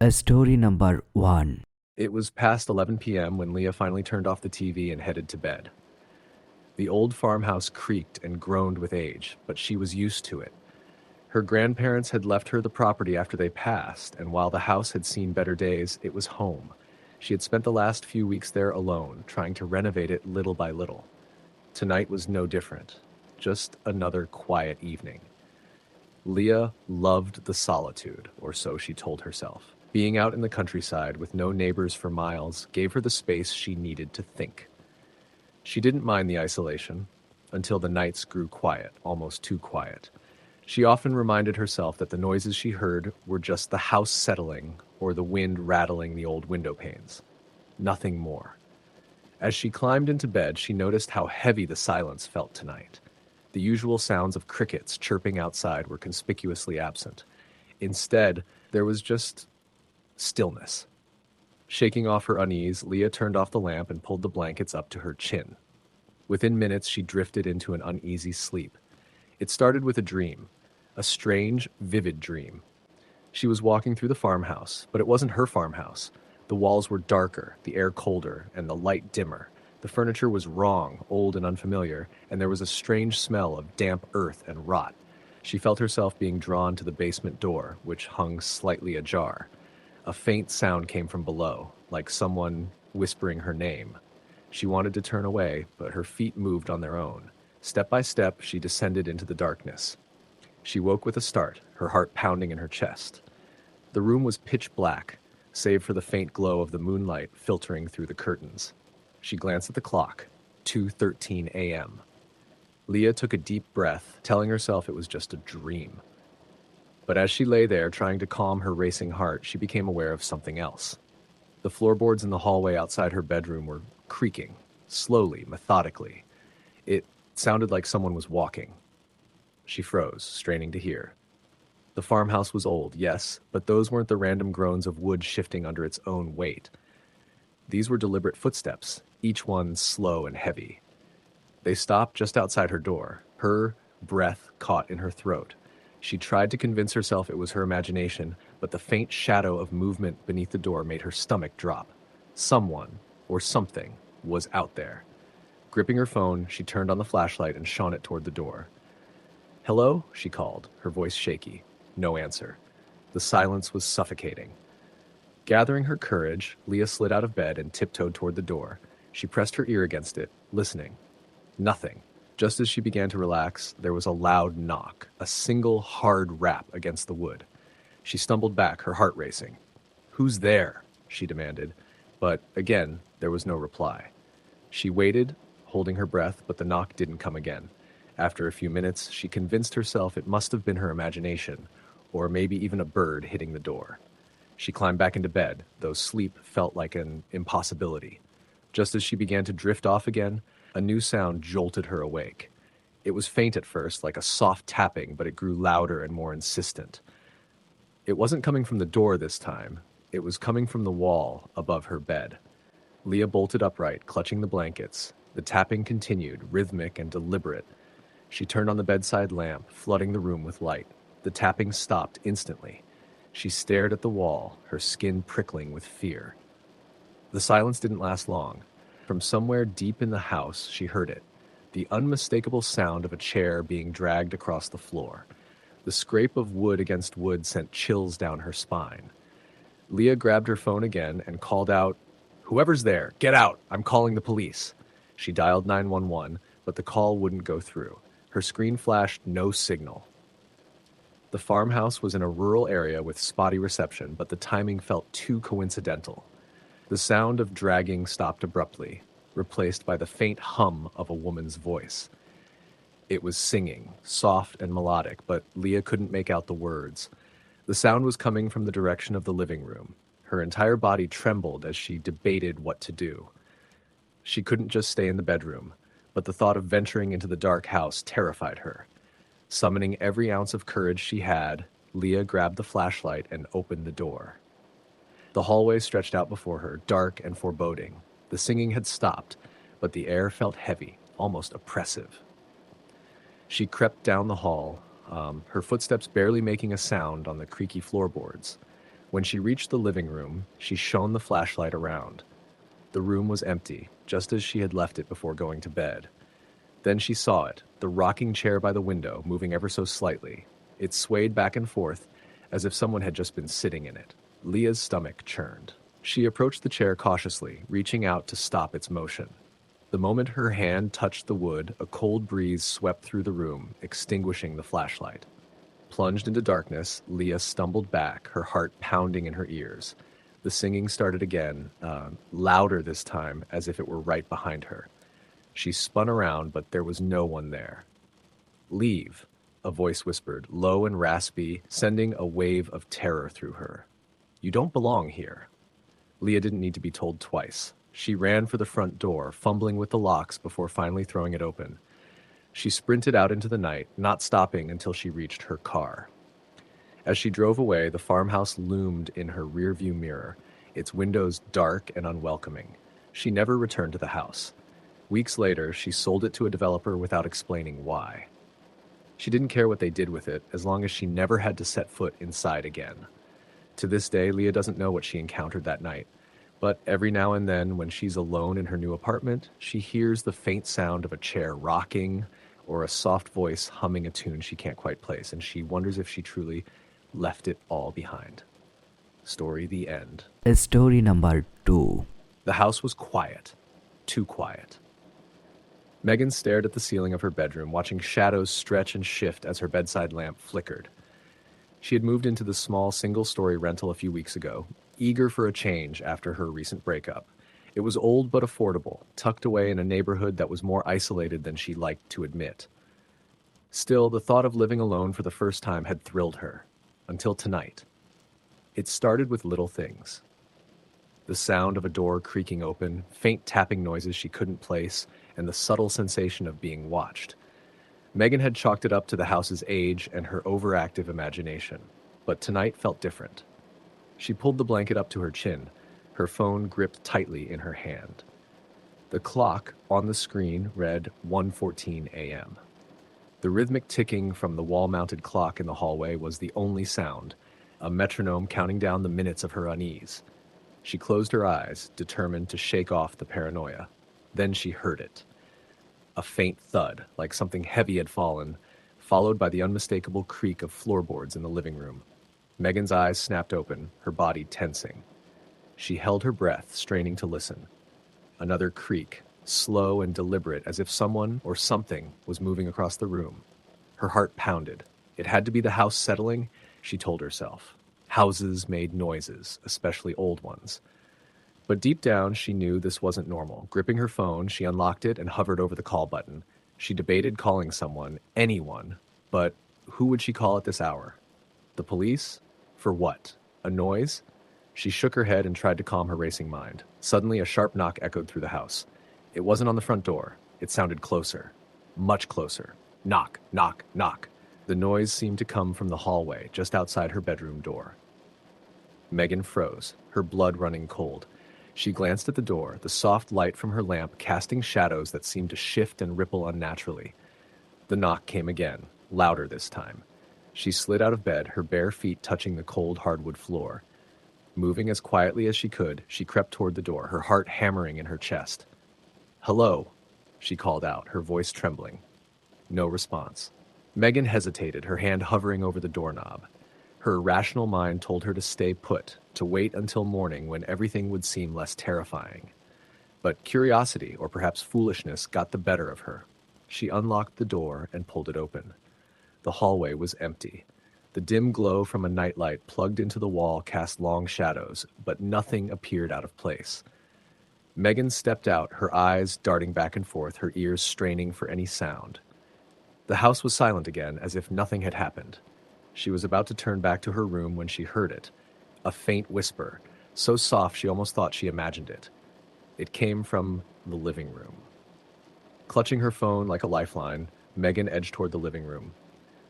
Story number 1. It was past 11 p.m. when Leah finally turned off the TV and headed to bed. The old farmhouse creaked and groaned with age, but she was used to it. Her grandparents had left her the property after they passed, and while the house had seen better days, it was home. She had spent the last few weeks there alone, trying to renovate it little by little. Tonight was no different, just another quiet evening. Leah loved the solitude, or so she told herself. Being out in the countryside with no neighbors for miles gave her the space she needed to think. She didn't mind the isolation until the nights grew quiet, almost too quiet. She often reminded herself that the noises she heard were just the house settling or the wind rattling the old window panes. Nothing more. As she climbed into bed, she noticed how heavy the silence felt tonight. The usual sounds of crickets chirping outside were conspicuously absent. Instead, there was just stillness. Shaking off her unease, Leah turned off the lamp and pulled the blankets up to her chin. Within minutes, she drifted into an uneasy sleep. It started with a dream, a strange, vivid dream. She was walking through the farmhouse, but it wasn't her farmhouse. The walls were darker, the air colder, and the light dimmer. The furniture was wrong, old and unfamiliar, and there was a strange smell of damp earth and rot. She felt herself being drawn to the basement door, which hung slightly ajar. A faint sound came from below, like someone whispering her name. She wanted to turn away, but her feet moved on their own. Step by step, she descended into the darkness. She woke with a start, her heart pounding in her chest. The room was pitch black, save for the faint glow of the moonlight filtering through the curtains. She glanced at the clock, 2:13 a.m. Leah took a deep breath, telling herself it was just a dream. But as she lay there trying to calm her racing heart, she became aware of something else. The floorboards in the hallway outside her bedroom were creaking, slowly, methodically. It sounded like someone was walking. She froze, straining to hear. The farmhouse was old, yes, but those weren't the random groans of wood shifting under its own weight. These were deliberate footsteps, each one slow and heavy. They stopped just outside her door, her breath caught in her throat. She tried to convince herself it was her imagination, but the faint shadow of movement beneath the door made her stomach drop. Someone, or something, was out there. Gripping her phone, she turned on the flashlight and shone it toward the door. "Hello?" she called, her voice shaky. No answer. The silence was suffocating. Gathering her courage, Leah slid out of bed and tiptoed toward the door. She pressed her ear against it, listening. Nothing. Just as she began to relax, there was a loud knock, a single hard rap against the wood. She stumbled back, her heart racing. "Who's there?" she demanded, but again, there was no reply. She waited, holding her breath, but the knock didn't come again. After a few minutes, she convinced herself it must have been her imagination, or maybe even a bird hitting the door. She climbed back into bed, though sleep felt like an impossibility. Just as she began to drift off again, a new sound jolted her awake. It was faint at first, like a soft tapping, but it grew louder and more insistent. It wasn't coming from the door this time. It was coming from the wall above her bed. Leah bolted upright, clutching the blankets. The tapping continued, rhythmic and deliberate. She turned on the bedside lamp, flooding the room with light. The tapping stopped instantly. She stared at the wall, her skin prickling with fear. The silence didn't last long. From somewhere deep in the house, she heard it. The unmistakable sound of a chair being dragged across the floor. The scrape of wood against wood sent chills down her spine. Leah grabbed her phone again and called out, "Whoever's there, get out! I'm calling the police." She dialed 911, but the call wouldn't go through. Her screen flashed no signal. The farmhouse was in a rural area with spotty reception, but the timing felt too coincidental. The sound of dragging stopped abruptly, replaced by the faint hum of a woman's voice. It was singing, soft and melodic, but Leah couldn't make out the words. The sound was coming from the direction of the living room. Her entire body trembled as she debated what to do. She couldn't just stay in the bedroom, but the thought of venturing into the dark house terrified her. Summoning every ounce of courage she had, Leah grabbed the flashlight and opened the door. The hallway stretched out before her, dark and foreboding. The singing had stopped, but the air felt heavy, almost oppressive. She crept down the hall, her footsteps barely making a sound on the creaky floorboards. When she reached the living room, she shone the flashlight around. The room was empty, just as she had left it before going to bed. Then she saw it, the rocking chair by the window, moving ever so slightly. It swayed back and forth, as if someone had just been sitting in it. Leah's stomach churned. She approached the chair cautiously, reaching out to stop its motion. The moment her hand touched the wood, a cold breeze swept through the room, extinguishing the flashlight. Plunged into darkness, Leah stumbled back, her heart pounding in her ears. The singing started again, louder this time, as if it were right behind her. She spun around, but there was no one there. "Leave," a voice whispered, low and raspy, sending a wave of terror through her. "You don't belong here." Leah didn't need to be told twice. She ran for the front door, fumbling with the locks before finally throwing it open. She sprinted out into the night, not stopping until she reached her car. As she drove away, the farmhouse loomed in her rearview mirror, its windows dark and unwelcoming. She never returned to the house. Weeks later, she sold it to a developer without explaining why. She didn't care what they did with it, as long as she never had to set foot inside again. To this day, Leah doesn't know what she encountered that night, but every now and then, when she's alone in her new apartment, she hears the faint sound of a chair rocking or a soft voice humming a tune she can't quite place, and she wonders if she truly left it all behind. Story the end. Story number 2. The house was quiet. Too quiet. Megan stared at the ceiling of her bedroom, watching shadows stretch and shift as her bedside lamp flickered. She had moved into the small single-story rental a few weeks ago, eager for a change after her recent breakup. It was old but affordable, tucked away in a neighborhood that was more isolated than she liked to admit. Still, the thought of living alone for the first time had thrilled her, until tonight. It started with little things. The sound of a door creaking open, faint tapping noises she couldn't place, and the subtle sensation of being watched. Megan had chalked it up to the house's age and her overactive imagination, but tonight felt different. She pulled the blanket up to her chin, her phone gripped tightly in her hand. The clock on the screen read 1:14 a.m. The rhythmic ticking from the wall-mounted clock in the hallway was the only sound, a metronome counting down the minutes of her unease. She closed her eyes, determined to shake off the paranoia. Then she heard it. A faint thud, like something heavy had fallen, followed by the unmistakable creak of floorboards in the living room. Megan's eyes snapped open, her body tensing. She held her breath, straining to listen. Another creak, slow and deliberate, as if someone or something was moving across the room. Her heart pounded. It had to be the house settling, she told herself. Houses made noises, especially old ones. But deep down, she knew this wasn't normal. Gripping her phone, she unlocked it and hovered over the call button. She debated calling someone, anyone, but who would she call at this hour? The police? For what? A noise? She shook her head and tried to calm her racing mind. Suddenly, a sharp knock echoed through the house. It wasn't on the front door. It sounded closer. Much closer. Knock, knock, knock. The noise seemed to come from the hallway, just outside her bedroom door. Megan froze, her blood running cold. She glanced at the door, the soft light from her lamp casting shadows that seemed to shift and ripple unnaturally. The knock came again, louder this time. She slid out of bed, her bare feet touching the cold hardwood floor. Moving as quietly as she could, she crept toward the door, her heart hammering in her chest. "Hello," she called out, her voice trembling. No response. Megan hesitated, her hand hovering over the doorknob. Her irrational mind told her to stay put, to wait until morning when everything would seem less terrifying. But curiosity, or perhaps foolishness, got the better of her. She unlocked the door and pulled it open. The hallway was empty. The dim glow from a nightlight plugged into the wall cast long shadows, but nothing appeared out of place. Megan stepped out, her eyes darting back and forth, her ears straining for any sound. The house was silent again, as if nothing had happened. She was about to turn back to her room when she heard it. A faint whisper, so soft she almost thought she imagined it. It came from the living room. Clutching her phone like a lifeline, Megan edged toward the living room.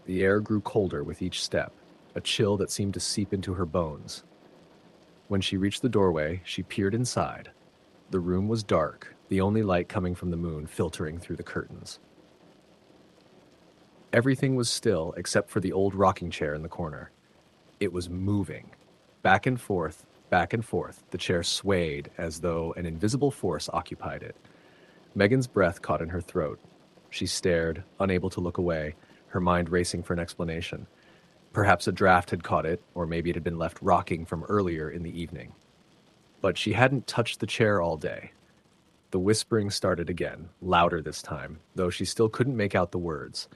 The air grew colder with each step, a chill that seemed to seep into her bones. When she reached the doorway, she peered inside. The room was dark, the only light coming from the moon filtering through the curtains. Everything was still except for the old rocking chair in the corner. It was moving. back and forth, the chair swayed as though an invisible force occupied it. Megan's breath caught in her throat. She stared, unable to look away, her mind racing for an explanation. Perhaps a draft had caught it, or maybe it had been left rocking from earlier in the evening. But she hadn't touched the chair all day. The whispering started again, louder this time, though she still couldn't make out the words.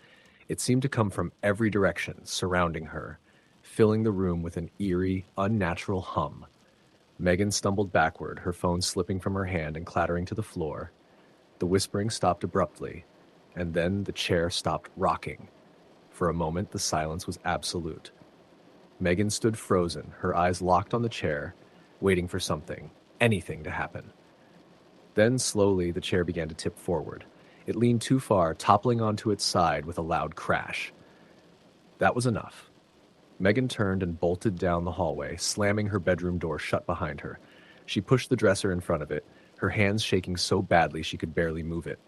It seemed to come from every direction, surrounding her, filling the room with an eerie, unnatural hum. Megan stumbled backward, her phone slipping from her hand and clattering to the floor. The whispering stopped abruptly, and then the chair stopped rocking. For a moment, the silence was absolute. Megan stood frozen, her eyes locked on the chair, waiting for something, anything to happen. Then, slowly, the chair began to tip forward. It leaned too far, toppling onto its side with a loud crash. That was enough. Megan turned and bolted down the hallway, slamming her bedroom door shut behind her. She pushed the dresser in front of it, her hands shaking so badly she could barely move it.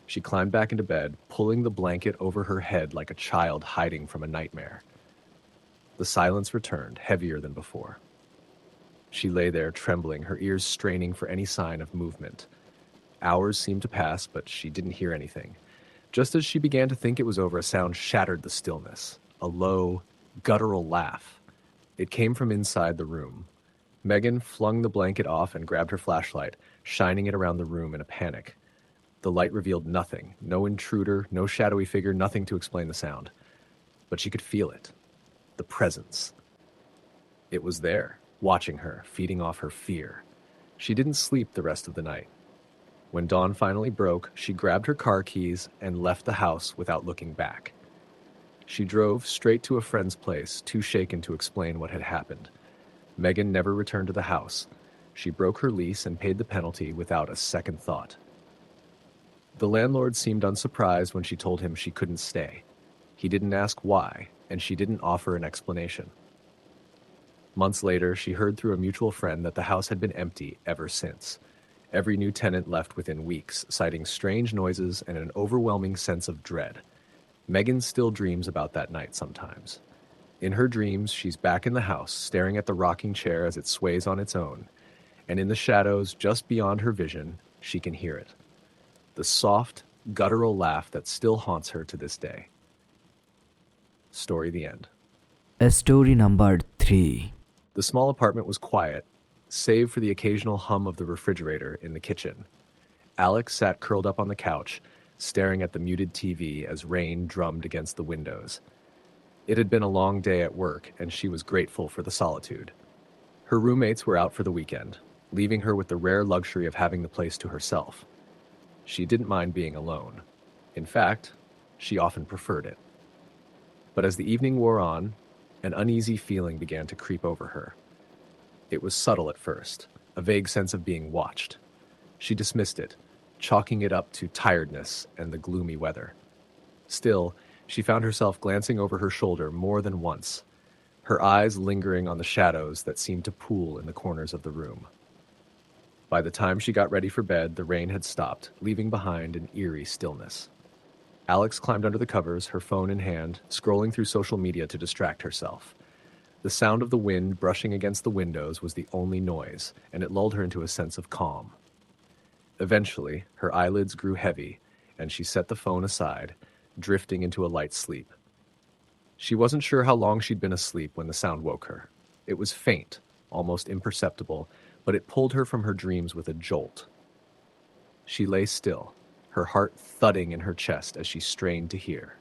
She climbed back into bed, pulling the blanket over her head like a child hiding from a nightmare. The silence returned, heavier than before. She lay there, trembling, her ears straining for any sign of movement. Hours seemed to pass, but she didn't hear anything. Just as she began to think it was over, a sound shattered the stillness. A low, guttural laugh. It came from inside the room. Megan flung the blanket off and grabbed her flashlight, shining it around the room in a panic. The light revealed nothing, no intruder, no shadowy figure, nothing to explain the sound. But she could feel it. The presence. It was there, watching her, feeding off her fear. She didn't sleep the rest of the night. When dawn finally broke, she grabbed her car keys and left the house without looking back. She drove straight to a friend's place, too shaken to explain what had happened. Megan never returned to the house. She broke her lease and paid the penalty without a second thought. The landlord seemed unsurprised when she told him she couldn't stay. He didn't ask why, and she didn't offer an explanation. Months later, she heard through a mutual friend that the house had been empty ever since. Every new tenant left within weeks, citing strange noises and an overwhelming sense of dread. Megan still dreams about that night sometimes. In her dreams, she's back in the house, staring at the rocking chair as it sways on its own. And in the shadows, just beyond her vision, she can hear it. The soft, guttural laugh that still haunts her to this day. Story the end. Story number 3. The small apartment was quiet, save for the occasional hum of the refrigerator in the kitchen. Alex sat curled up on the couch, staring at the muted TV as rain drummed against the windows. It had been a long day at work, and she was grateful for the solitude. Her roommates were out for the weekend, leaving her with the rare luxury of having the place to herself. She didn't mind being alone. In fact, she often preferred it. But as the evening wore on, an uneasy feeling began to creep over her. It was subtle at first, a vague sense of being watched. She dismissed it, chalking it up to tiredness and the gloomy weather. Still, she found herself glancing over her shoulder more than once, her eyes lingering on the shadows that seemed to pool in the corners of the room. By the time she got ready for bed, the rain had stopped, leaving behind an eerie stillness. Alex climbed under the covers, her phone in hand, scrolling through social media to distract herself. The sound of the wind brushing against the windows was the only noise, and it lulled her into a sense of calm. Eventually, her eyelids grew heavy, and she set the phone aside, drifting into a light sleep. She wasn't sure how long she'd been asleep when the sound woke her. It was faint, almost imperceptible, but it pulled her from her dreams with a jolt. She lay still, her heart thudding in her chest as she strained to hear.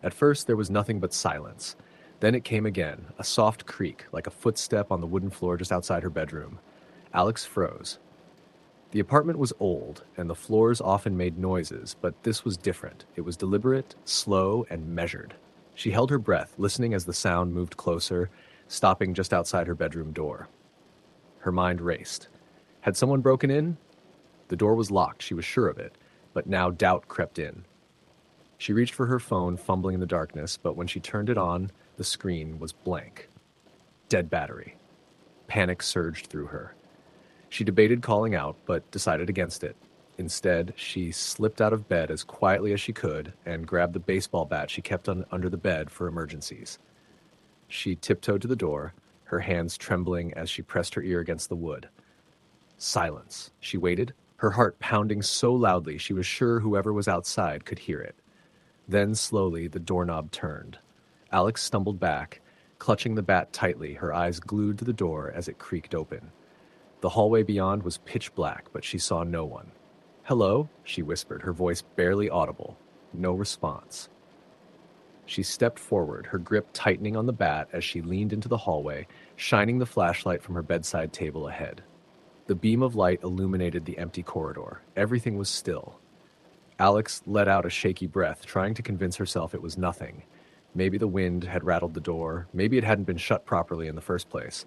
At first, there was nothing but silence. Then it came again, a soft creak, like a footstep on the wooden floor just outside her bedroom. Alex froze. The apartment was old, and the floors often made noises, but this was different. It was deliberate, slow, and measured. She held her breath, listening as the sound moved closer, stopping just outside her bedroom door. Her mind raced. Had someone broken in? The door was locked, she was sure of it, but now doubt crept in. She reached for her phone, fumbling in the darkness, but when she turned it on, the screen was blank. Dead battery. Panic surged through her. She debated calling out, but decided against it. Instead, she slipped out of bed as quietly as she could and grabbed the baseball bat she kept under the bed for emergencies. She tiptoed to the door, her hands trembling as she pressed her ear against the wood. Silence. She waited, her heart pounding so loudly she was sure whoever was outside could hear it. Then, slowly, the doorknob turned. Alex stumbled back, clutching the bat tightly, her eyes glued to the door as it creaked open. The hallway beyond was pitch black, but she saw no one. "Hello?" she whispered, her voice barely audible. No response. She stepped forward, her grip tightening on the bat as she leaned into the hallway, shining the flashlight from her bedside table ahead. The beam of light illuminated the empty corridor. Everything was still. Alex let out a shaky breath, trying to convince herself it was nothing. Maybe the wind had rattled the door. Maybe it hadn't been shut properly in the first place.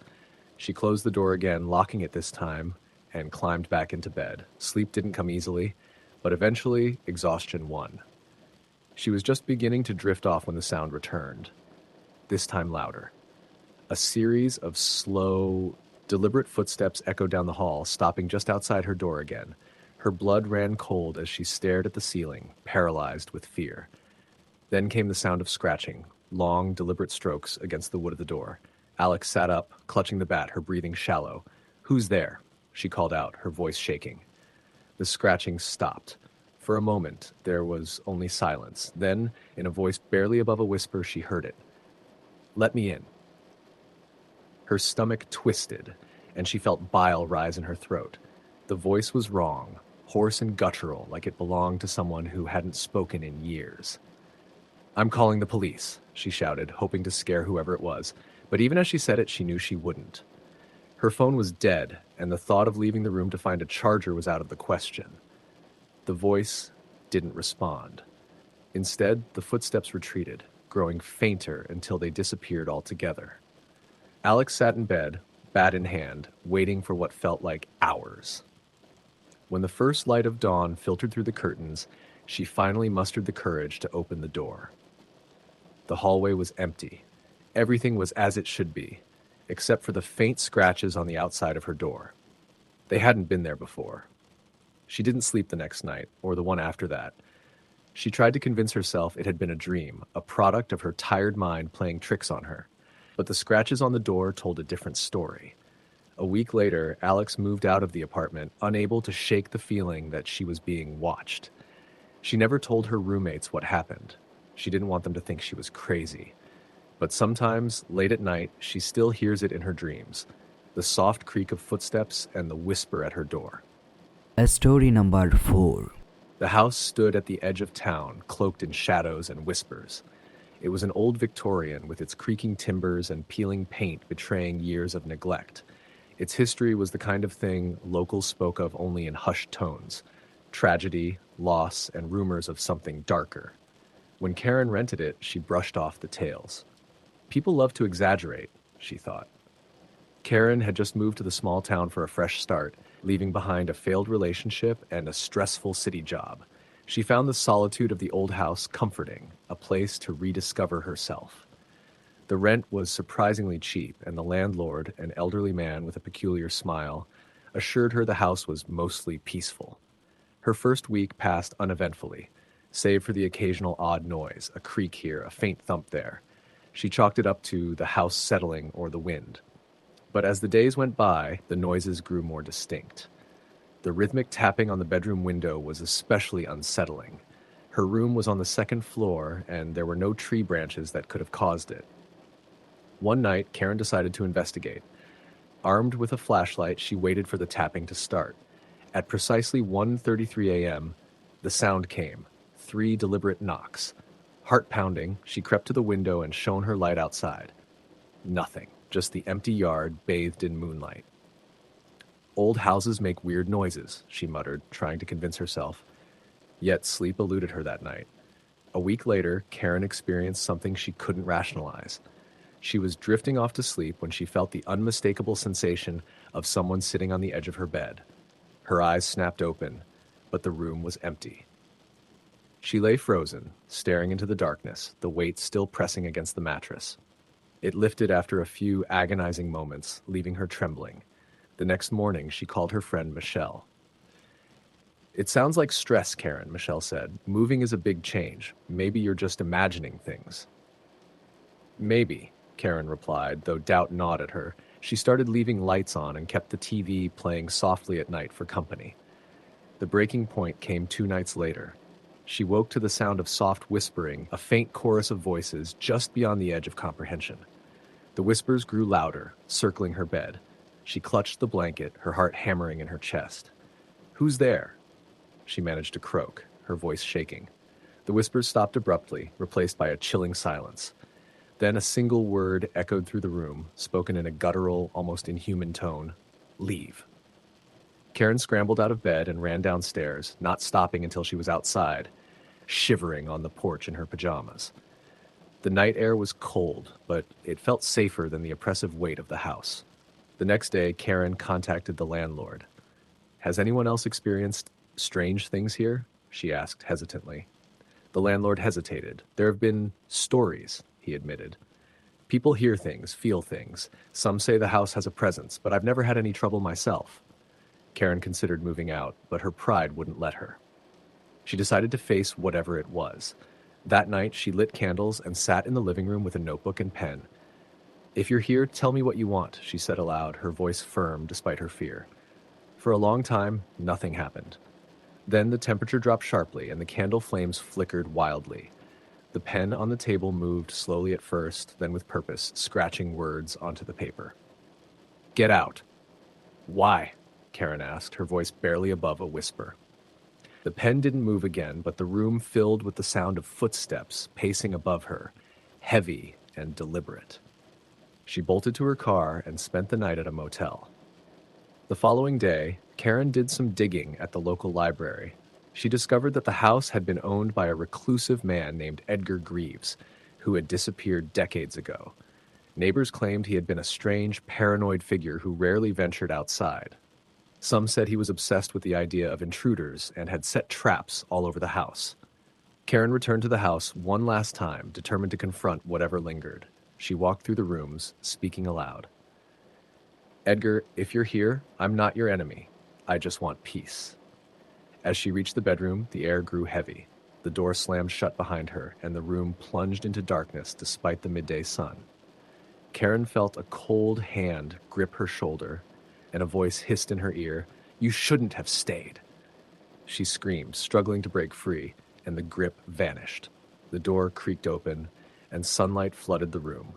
She closed the door again, locking it this time, and climbed back into bed. Sleep didn't come easily, but eventually exhaustion won. She was just beginning to drift off when the sound returned, this time louder. A series of slow, deliberate footsteps echoed down the hall, stopping just outside her door again. Her blood ran cold as she stared at the ceiling, paralyzed with fear. Then came the sound of scratching, long, deliberate strokes against the wood of the door. Alex sat up, clutching the bat, her breathing shallow. "Who's there?" she called out, her voice shaking. The scratching stopped. For a moment, there was only silence. Then, in a voice barely above a whisper, she heard it. "Let me in." Her stomach twisted, and she felt bile rise in her throat. The voice was wrong, hoarse and guttural, like it belonged to someone who hadn't spoken in years. "I'm calling the police," she shouted, hoping to scare whoever it was. But even as she said it, she knew she wouldn't. Her phone was dead, and the thought of leaving the room to find a charger was out of the question. The voice didn't respond. Instead, the footsteps retreated, growing fainter until they disappeared altogether. Alex sat in bed, bat in hand, waiting for what felt like hours. When the first light of dawn filtered through the curtains, she finally mustered the courage to open the door. The hallway was empty. Everything was as it should be, except for the faint scratches on the outside of her door. They hadn't been there before. She didn't sleep the next night, or the one after that. She tried to convince herself it had been a dream, a product of her tired mind playing tricks on her. But the scratches on the door told a different story. A week later, Alex moved out of the apartment, unable to shake the feeling that she was being watched. She never told her roommates what happened. She didn't want them to think she was crazy. But sometimes, late at night, she still hears it in her dreams. The soft creak of footsteps and the whisper at her door. Story number 4. The house stood at the edge of town, cloaked in shadows and whispers. It was an old Victorian with its creaking timbers and peeling paint betraying years of neglect. Its history was the kind of thing locals spoke of only in hushed tones. Tragedy, loss, and rumors of something darker. When Karen rented it, she brushed off the tales. People love to exaggerate, she thought. Karen had just moved to the small town for a fresh start, leaving behind a failed relationship and a stressful city job. She found the solitude of the old house comforting, a place to rediscover herself. The rent was surprisingly cheap, and the landlord, an elderly man with a peculiar smile, assured her the house was mostly peaceful. Her first week passed uneventfully, save for the occasional odd noise, a creak here, a faint thump there. She chalked it up to the house settling or the wind. But as the days went by, the noises grew more distinct. The rhythmic tapping on the bedroom window was especially unsettling. Her room was on the second floor, and there were no tree branches that could have caused it. One night, Karen decided to investigate. Armed with a flashlight, she waited for the tapping to start. At precisely 1:33 a.m., the sound came. 3 deliberate knocks. Heart pounding, she crept to the window and shone her light outside. Nothing, just the empty yard bathed in moonlight. "Old houses make weird noises," she muttered, trying to convince herself. Yet sleep eluded her that night. A week later, Karen experienced something she couldn't rationalize. She was drifting off to sleep when she felt the unmistakable sensation of someone sitting on the edge of her bed. Her eyes snapped open, but the room was empty. She lay frozen, staring into the darkness, the weight still pressing against the mattress. It lifted after a few agonizing moments, leaving her trembling. The next morning, she called her friend Michelle. "It sounds like stress, Karen," Michelle said. "Moving is a big change. Maybe you're just imagining things." "Maybe," Karen replied, though doubt gnawed at her. She started leaving lights on and kept the TV playing softly at night for company. The breaking point came 2 nights later. She woke to the sound of soft whispering, a faint chorus of voices just beyond the edge of comprehension. The whispers grew louder, circling her bed. She clutched the blanket, her heart hammering in her chest. "Who's there?" She managed to croak, her voice shaking. The whispers stopped abruptly, replaced by a chilling silence. Then a single word echoed through the room, spoken in a guttural, almost inhuman tone. "Leave." Karen scrambled out of bed and ran downstairs, not stopping until she was outside, shivering on the porch in her pajamas. The night air was cold, but it felt safer than the oppressive weight of the house. The next day, Karen contacted the landlord. "Has anyone else experienced strange things here?" she asked hesitantly. The landlord hesitated. "There have been stories," he admitted. "People hear things, feel things. Some say the house has a presence, but I've never had any trouble myself." Karen considered moving out, but her pride wouldn't let her. She decided to face whatever it was. That night, she lit candles and sat in the living room with a notebook and pen. "If you're here, tell me what you want," she said aloud, her voice firm despite her fear. For a long time, nothing happened. Then the temperature dropped sharply and the candle flames flickered wildly. The pen on the table moved slowly at first, then with purpose, scratching words onto the paper. "Get out." "Why?" Karen asked, her voice barely above a whisper. The pen didn't move again, but the room filled with the sound of footsteps pacing above her, heavy and deliberate. She bolted to her car and spent the night at a motel. The following day, Karen did some digging at the local library. She discovered that the house had been owned by a reclusive man named Edgar Greaves, who had disappeared decades ago. Neighbors claimed he had been a strange, paranoid figure who rarely ventured outside. Some said he was obsessed with the idea of intruders and had set traps all over the house. Karen returned to the house one last time, determined to confront whatever lingered. She walked through the rooms, speaking aloud. "Edgar, if you're here, I'm not your enemy. I just want peace." As she reached the bedroom, the air grew heavy. The door slammed shut behind her, and the room plunged into darkness despite the midday sun. Karen felt a cold hand grip her shoulder, and a voice hissed in her ear, "You shouldn't have stayed." She screamed, struggling to break free, and the grip vanished. The door creaked open, and sunlight flooded the room.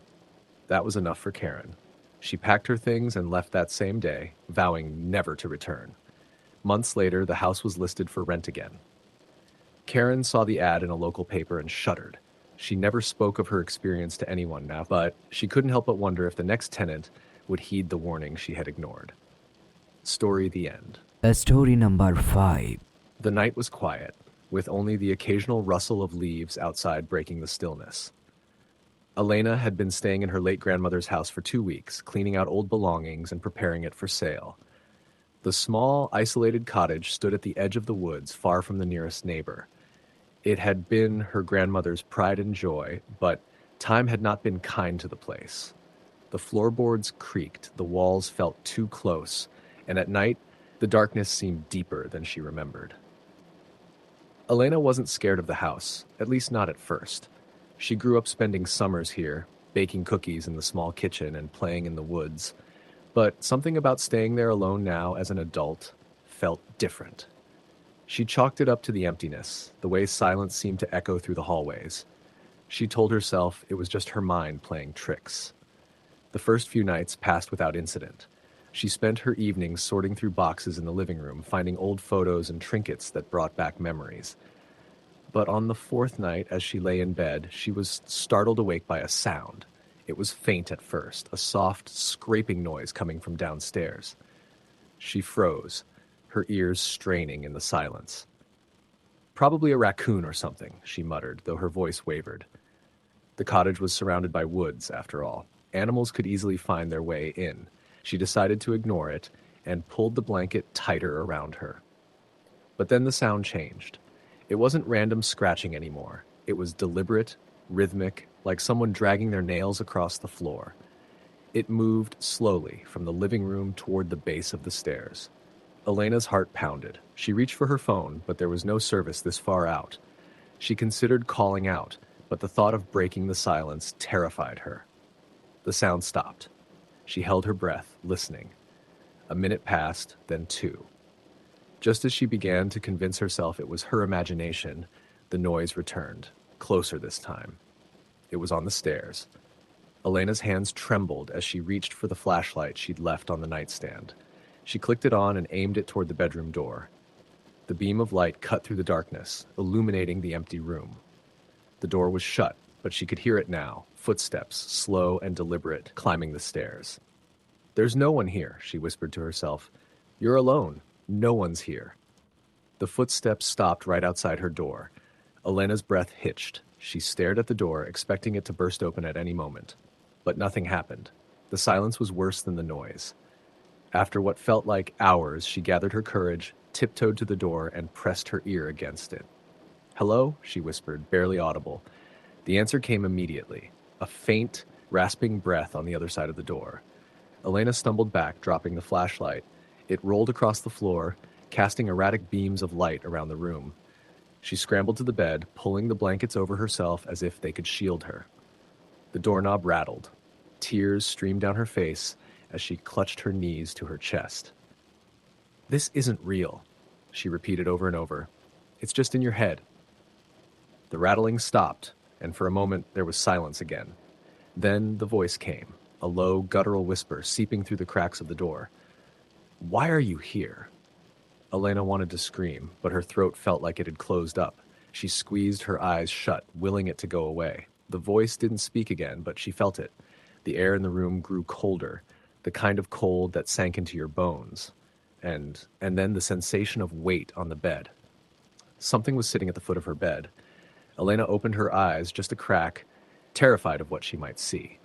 That was enough for Karen. She packed her things and left that same day, vowing never to return. Months later, the house was listed for rent again. Karen saw the ad in a local paper and shuddered. She never spoke of her experience to anyone now, but she couldn't help but wonder if the next tenant would heed the warning she had ignored. Story the end. Story number 5. The night was quiet, with only the occasional rustle of leaves outside breaking the stillness. Elena had been staying in her late grandmother's house for 2 weeks, cleaning out old belongings and preparing it for sale. The small, isolated cottage stood at the edge of the woods, far from the nearest neighbor. It had been her grandmother's pride and joy, but time had not been kind to the place. The floorboards creaked, the walls felt too close, and at night, the darkness seemed deeper than she remembered. Elena wasn't scared of the house, at least not at first. She grew up spending summers here, baking cookies in the small kitchen and playing in the woods. But something about staying there alone now as an adult felt different. She chalked it up to the emptiness, the way silence seemed to echo through the hallways. She told herself it was just her mind playing tricks. The first few nights passed without incident. She spent her evenings sorting through boxes in the living room, finding old photos and trinkets that brought back memories. But on the fourth night, as she lay in bed, she was startled awake by a sound. It was faint at first, a soft, scraping noise coming from downstairs. She froze, her ears straining in the silence. "Probably a raccoon or something," she muttered, though her voice wavered. The cottage was surrounded by woods, after all. Animals could easily find their way in. She decided to ignore it and pulled the blanket tighter around her. But then the sound changed. It wasn't random scratching anymore. It was deliberate, rhythmic, like someone dragging their nails across the floor. It moved slowly from the living room toward the base of the stairs. Elena's heart pounded. She reached for her phone, but there was no service this far out. She considered calling out, but the thought of breaking the silence terrified her. The sound stopped. She held her breath, listening. A minute passed, then two. Just as she began to convince herself it was her imagination, the noise returned, closer this time. It was on the stairs. Elena's hands trembled as she reached for the flashlight she'd left on the nightstand. She clicked it on and aimed it toward the bedroom door. The beam of light cut through the darkness, illuminating the empty room. The door was shut, but she could hear it now, footsteps, slow and deliberate, climbing the stairs. "There's no one here," she whispered to herself. "You're alone. No one's here." The footsteps stopped right outside her door. Elena's breath hitched. She stared at the door, expecting it to burst open at any moment. But nothing happened. The silence was worse than the noise. After what felt like hours, she gathered her courage, tiptoed to the door, and pressed her ear against it. "Hello?" she whispered, barely audible. The answer came immediately, a faint, rasping breath on the other side of the door. Elena stumbled back, dropping the flashlight. It rolled across the floor, casting erratic beams of light around the room. She scrambled to the bed, pulling the blankets over herself as if they could shield her. The doorknob rattled. Tears streamed down her face as she clutched her knees to her chest. "This isn't real," she repeated over and over. "It's just in your head." The rattling stopped, and for a moment there was silence again. Then the voice came, a low, guttural whisper seeping through the cracks of the door. "Why are you here?" Elena wanted to scream, but her throat felt like it had closed up. She squeezed her eyes shut, willing it to go away. The voice didn't speak again, but she felt it. The air in the room grew colder, the kind of cold that sank into your bones. And then the sensation of weight on the bed. Something was sitting at the foot of her bed. Elena opened her eyes, just a crack, terrified of what she might see.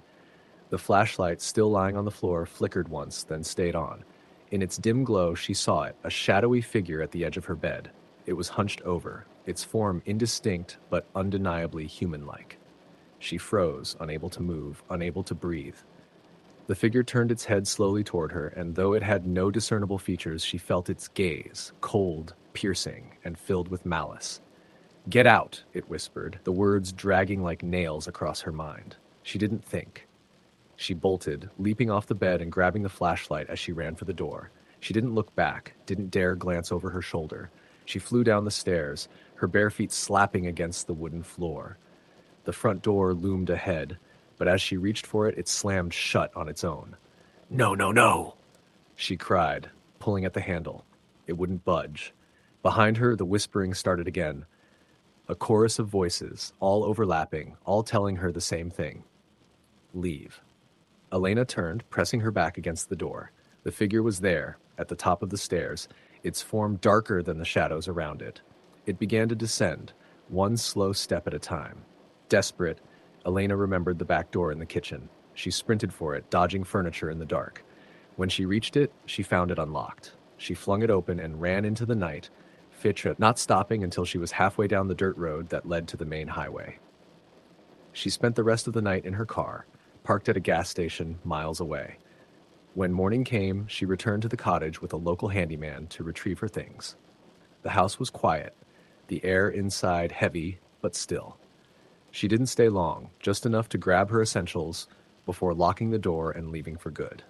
The flashlight, still lying on the floor, flickered once, then stayed on. In its dim glow, she saw it, a shadowy figure at the edge of her bed. It was hunched over, its form indistinct but undeniably human-like. She froze, unable to move, unable to breathe. The figure turned its head slowly toward her, and though it had no discernible features, she felt its gaze, cold, piercing, and filled with malice. "Get out," it whispered, the words dragging like nails across her mind. She didn't think. She bolted, leaping off the bed and grabbing the flashlight as she ran for the door. She didn't look back, didn't dare glance over her shoulder. She flew down the stairs, her bare feet slapping against the wooden floor. The front door loomed ahead, but as she reached for it, it slammed shut on its own. "No, no, no!" she cried, pulling at the handle. It wouldn't budge. Behind her, the whispering started again. A chorus of voices, all overlapping, all telling her the same thing. Leave. Elena turned, pressing her back against the door. The figure was there, at the top of the stairs, its form darker than the shadows around it. It began to descend, one slow step at a time. Desperate, Elena remembered the back door in the kitchen. She sprinted for it, dodging furniture in the dark. When she reached it, she found it unlocked. She flung it open and ran into the night, Fitcha not stopping until she was halfway down the dirt road that led to the main highway. She spent the rest of the night in her car, parked at a gas station miles away. When morning came, she returned to the cottage with a local handyman to retrieve her things. The house was quiet, the air inside heavy but still. She didn't stay long, just enough to grab her essentials before locking the door and leaving for good.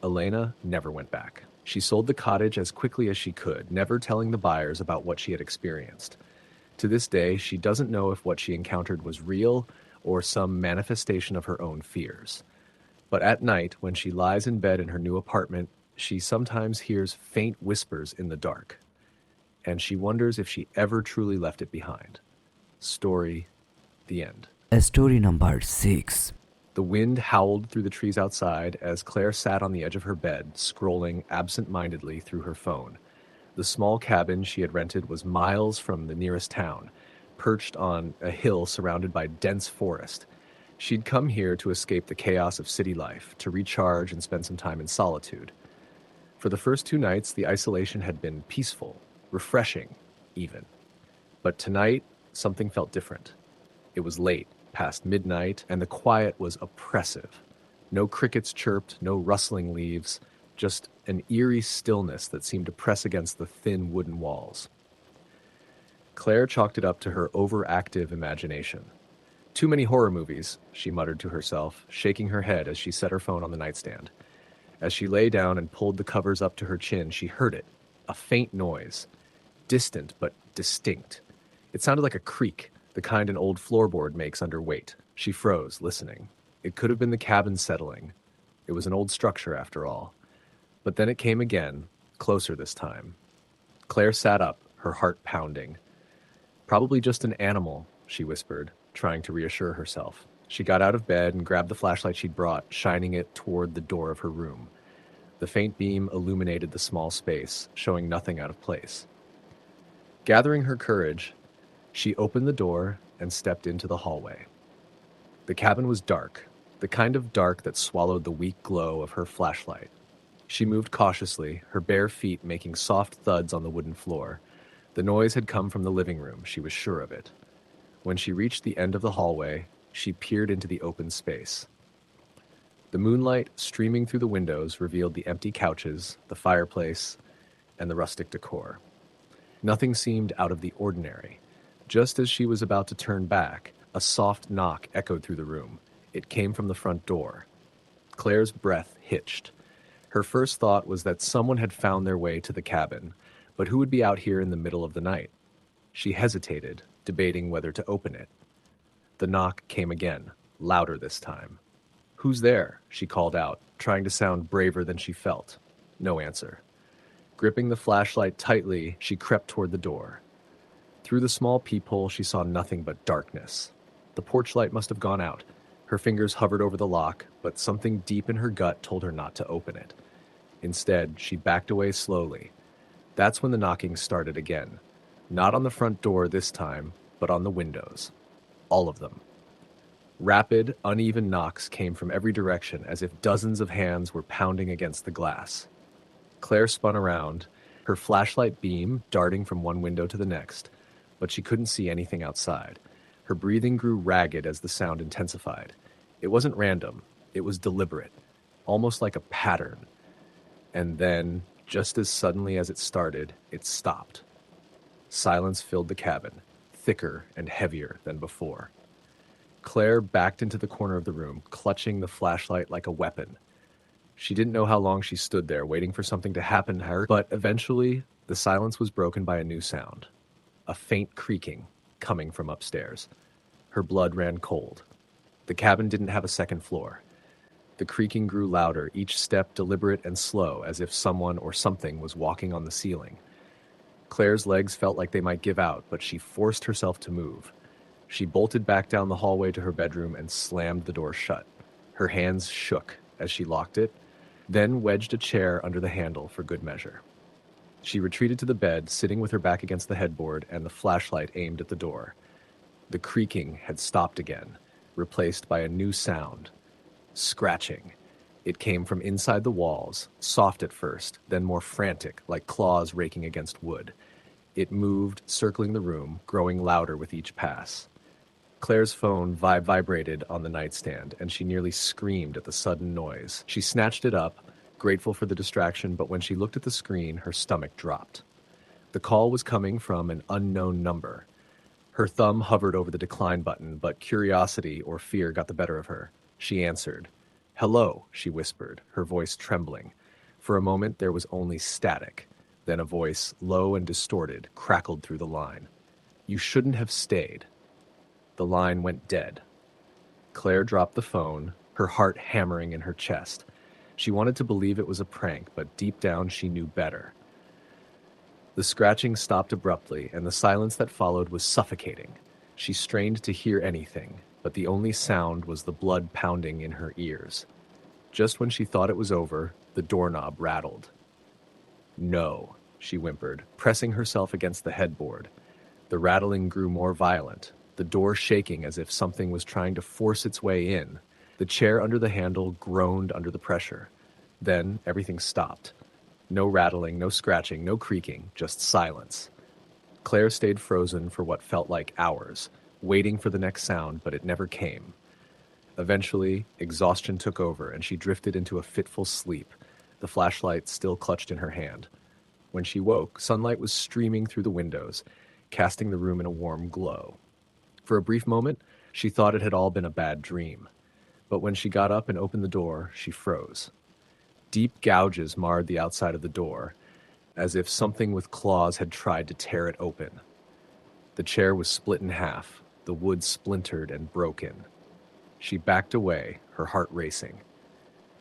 Elena never went back. She sold the cottage as quickly as she could, never telling the buyers about what she had experienced. To this day, she doesn't know if what she encountered was real or some manifestation of her own fears. But at night, when she lies in bed in her new apartment, she sometimes hears faint whispers in the dark. And she wonders if she ever truly left it behind. Story, the end. Story number 6. The wind howled through the trees outside as Claire sat on the edge of her bed, scrolling absent-mindedly through her phone. The small cabin she had rented was miles from the nearest town, perched on a hill surrounded by dense forest. She'd come here to escape the chaos of city life, to recharge and spend some time in solitude. For the first 2 nights, the isolation had been peaceful, refreshing, even. But tonight, something felt different. It was late, past midnight, and the quiet was oppressive. No crickets chirped, no rustling leaves, just an eerie stillness that seemed to press against the thin wooden walls. Claire chalked it up to her overactive imagination. Too many horror movies, she muttered to herself, shaking her head as she set her phone on the nightstand. As she lay down and pulled the covers up to her chin, she heard it, a faint noise, distant but distinct. It sounded like a creak, the kind an old floorboard makes under weight. She froze, listening. It could have been the cabin settling. It was an old structure, after all. But then it came again, closer this time. Claire sat up, her heart pounding. Probably just an animal, she whispered, trying to reassure herself. She got out of bed and grabbed the flashlight she'd brought, shining it toward the door of her room. The faint beam illuminated the small space, showing nothing out of place. Gathering her courage, she opened the door and stepped into the hallway. The cabin was dark, the kind of dark that swallowed the weak glow of her flashlight. She moved cautiously, her bare feet making soft thuds on the wooden floor. The noise had come from the living room, she was sure of it. When she reached the end of the hallway, she peered into the open space. The moonlight streaming through the windows revealed the empty couches, the fireplace, and the rustic decor. Nothing seemed out of the ordinary. Just as she was about to turn back, a soft knock echoed through the room. It came from the front door. Claire's breath hitched. Her first thought was that someone had found their way to the cabin, but who would be out here in the middle of the night? She hesitated, debating whether to open it. The knock came again, louder this time. "Who's there?" she called out, trying to sound braver than she felt. No answer. Gripping the flashlight tightly, she crept toward the door. Through the small peephole, she saw nothing but darkness. The porch light must have gone out. Her fingers hovered over the lock, but something deep in her gut told her not to open it. Instead, she backed away slowly. That's when the knocking started again. Not on the front door this time, but on the windows. All of them. Rapid, uneven knocks came from every direction, as if dozens of hands were pounding against the glass. Claire spun around, her flashlight beam darting from one window to the next, but she couldn't see anything outside. Her breathing grew ragged as the sound intensified. It wasn't random, it was deliberate, almost like a pattern. And then, just as suddenly as it started, it stopped. Silence filled the cabin, thicker and heavier than before. Claire backed into the corner of the room, clutching the flashlight like a weapon. She didn't know how long she stood there, waiting for something to happen to her, but eventually, the silence was broken by a new sound. A faint creaking, coming from upstairs. Her blood ran cold. The cabin didn't have a second floor. The creaking grew louder, each step deliberate and slow, as if someone or something was walking on the ceiling. Claire's legs felt like they might give out, but she forced herself to move. She bolted back down the hallway to her bedroom and slammed the door shut. Her hands shook as she locked it, then wedged a chair under the handle for good measure. She retreated to the bed, sitting with her back against the headboard and the flashlight aimed at the door. The creaking had stopped again, replaced by a new sound. Scratching. It came from inside the walls, soft at first, then more frantic, like claws raking against wood. It moved, circling the room, growing louder with each pass. Claire's phone vibrated on the nightstand, and she nearly screamed at the sudden noise. She snatched it up, grateful for the distraction, but when she looked at the screen, her stomach dropped. The call was coming from an unknown number. Her thumb hovered over the decline button, but curiosity or fear got the better of her. She answered. "Hello," she whispered, her voice trembling. For a moment, there was only static. Then a voice, low and distorted, crackled through the line. "You shouldn't have stayed." The line went dead. Claire dropped the phone, her heart hammering in her chest. She wanted to believe it was a prank, but deep down she knew better. The scratching stopped abruptly, and the silence that followed was suffocating. She strained to hear anything, but the only sound was the blood pounding in her ears. Just when she thought it was over, the doorknob rattled. "No," she whimpered, pressing herself against the headboard. The rattling grew more violent, the door shaking as if something was trying to force its way in. The chair under the handle groaned under the pressure. Then everything stopped. No rattling, no scratching, no creaking, just silence. Claire stayed frozen for what felt like hours, waiting for the next sound, but it never came. Eventually, exhaustion took over, and she drifted into a fitful sleep, the flashlight still clutched in her hand. When she woke, sunlight was streaming through the windows, casting the room in a warm glow. For a brief moment, She thought it had all been a bad dream. But when she got up and opened the door, she froze. Deep gouges marred the outside of the door, as if something with claws had tried to tear it open. The chair was split in half, the wood splintered and broken. She backed away, her heart racing.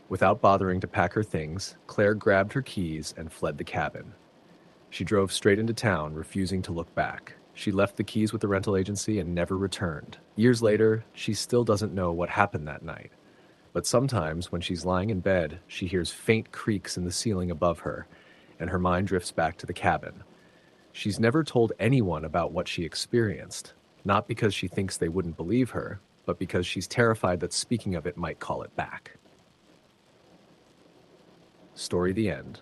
Without bothering to pack her things, Claire grabbed her keys and fled the cabin. She drove straight into town, refusing to look back. She left the keys with the rental agency and never returned. Years later, she still doesn't know what happened that night. But sometimes, when she's lying in bed, she hears faint creaks in the ceiling above her, and her mind drifts back to the cabin. She's never told anyone about what she experienced, not because she thinks they wouldn't believe her, but because she's terrified that speaking of it might call it back. Story the end.